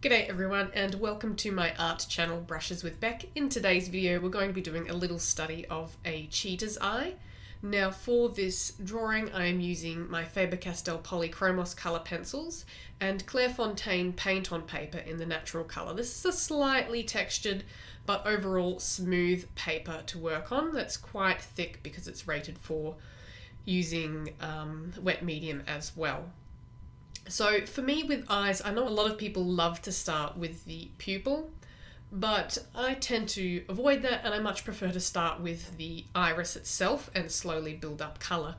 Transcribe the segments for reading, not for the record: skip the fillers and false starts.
G'day everyone and welcome to my art channel Brushes with Beck. In today's video we're going to be doing a little study of a cheetah's eye. Now for this drawing I am using my Faber-Castell Polychromos colour pencils and Clairefontaine paint on paper in the natural colour. This is a slightly textured but overall smooth paper to work on that's quite thick because it's rated for using wet medium as well. So for me with eyes, I know a lot of people love to start with the pupil, but I tend to avoid that and I much prefer to start with the iris itself and slowly build up colour.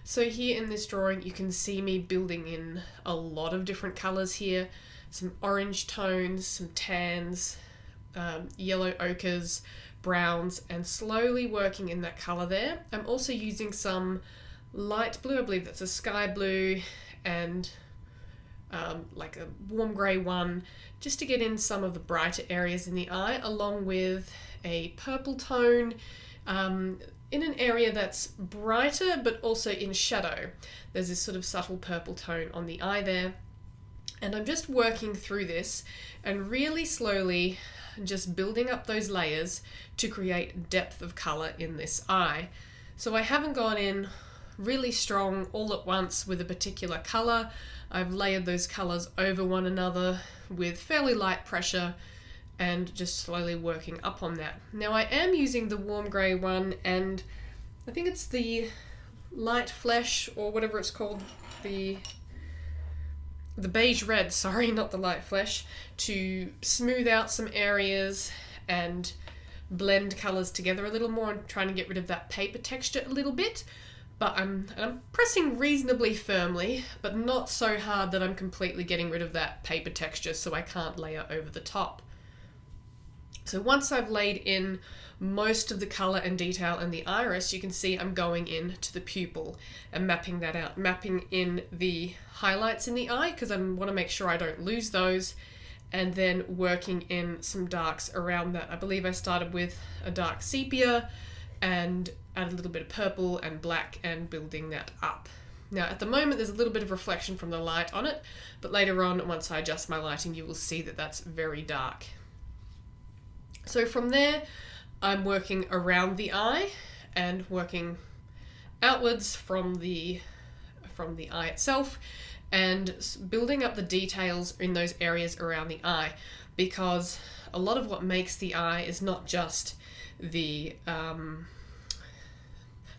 So here in this drawing you can see me building in a lot of different colours here, some orange tones, some tans, yellow ochres, browns, and slowly working in that colour there. I'm also using some light blue, I believe that's a sky blue, and like a warm grey one, just to get in some of the brighter areas in the eye, along with a purple tone in an area that's brighter but also in shadow. There's this sort of subtle purple tone on the eye there, and I'm just working through this and really slowly just building up those layers to create depth of colour in this eye. So I haven't gone in really strong all at once with a particular colour. I've layered those colours over one another with fairly light pressure and just slowly working up on that. Now I am using the warm grey one, and I think it's the light flesh or whatever it's called, the beige red, sorry, not the light flesh, to smooth out some areas and blend colours together a little more and trying to get rid of that paper texture a little bit. But I'm pressing reasonably firmly, but not so hard that I'm completely getting rid of that paper texture so I can't layer over the top. So once I've laid in most of the colour and detail in the iris, you can see I'm going in to the pupil and mapping that out, mapping in the highlights in the eye because I want to make sure I don't lose those, and then working in some darks around that. I believe I started with a dark sepia and add a little bit of purple and black and building that up. Now at the moment there's a little bit of reflection from the light on it, but later on once I adjust my lighting you will see that that's very dark. So from there I'm working around the eye and working outwards from the eye itself and building up the details in those areas around the eye, because a lot of what makes the eye is not just the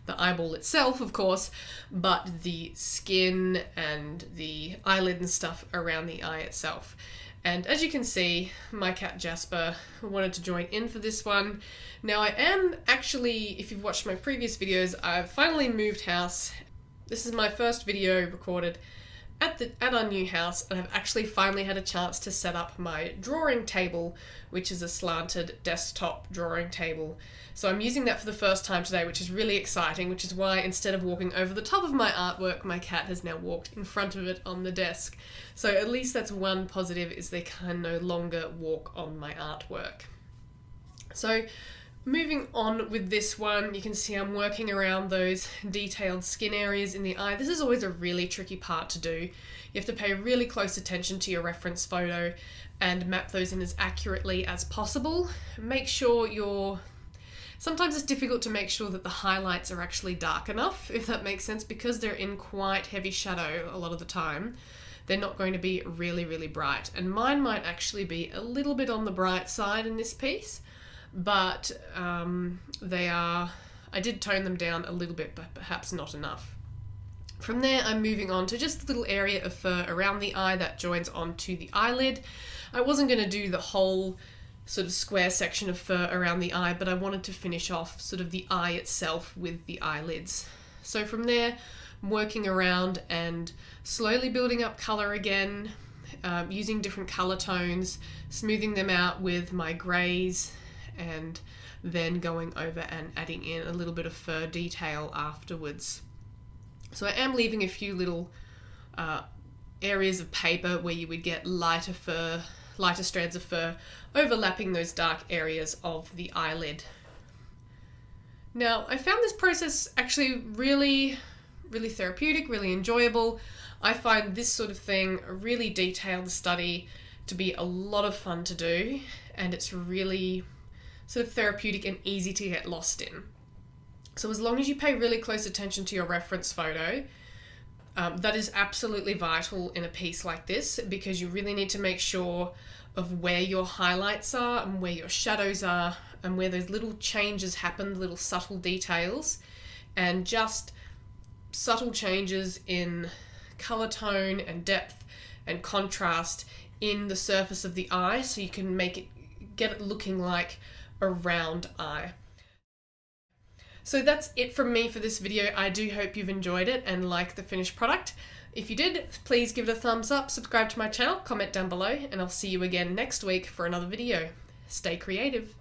eyeball itself, of course, but the skin and the eyelid and stuff around the eye itself. And as you can see, my cat Jasper wanted to join in for this one. Now I am actually, if you've watched my previous videos, I've finally moved house. This is my first video recorded at our new house, and I've actually finally had a chance to set up my drawing table, which is a slanted desktop drawing table. So I'm using that for the first time today, which is really exciting, which is why instead of walking over the top of my artwork, my cat has now walked in front of it on the desk. So at least that's one positive, is they can no longer walk on my artwork. So moving on with this one, you can see I'm working around those detailed skin areas in the eye. This is always a really tricky part to do. You have to pay really close attention to your reference photo and map those in as accurately as possible. Make sure sometimes it's difficult to make sure that the highlights are actually dark enough, if that makes sense, because they're in quite heavy shadow a lot of the time. They're not going to be really, really bright. And mine might actually be a little bit on the bright side in this piece, but I did tone them down a little bit, but perhaps not enough. From there, I'm moving on to just a little area of fur around the eye that joins onto the eyelid. I wasn't going to do the whole sort of square section of fur around the eye, but I wanted to finish off sort of the eye itself with the eyelids. So from there, I'm working around and slowly building up colour again, using different colour tones, smoothing them out with my greys, and then going over and adding in a little bit of fur detail afterwards. So I am leaving a few little areas of paper where you would get lighter strands of fur overlapping those dark areas of the eyelid. Now I found this process actually really, really therapeutic, really enjoyable. I find this sort of thing a really detailed study to be a lot of fun to do, and it's really sort of therapeutic and easy to get lost in. So as long as you pay really close attention to your reference photo, that is absolutely vital in a piece like this, because you really need to make sure of where your highlights are and where your shadows are and where those little changes happen, little subtle details, and just subtle changes in color tone and depth and contrast in the surface of the eye, so you can get it looking like a round eye. So that's it from me for this video. I do hope you've enjoyed it and like the finished product. If you did, please give it a thumbs up, subscribe to my channel, comment down below, and I'll see you again next week for another video. Stay creative.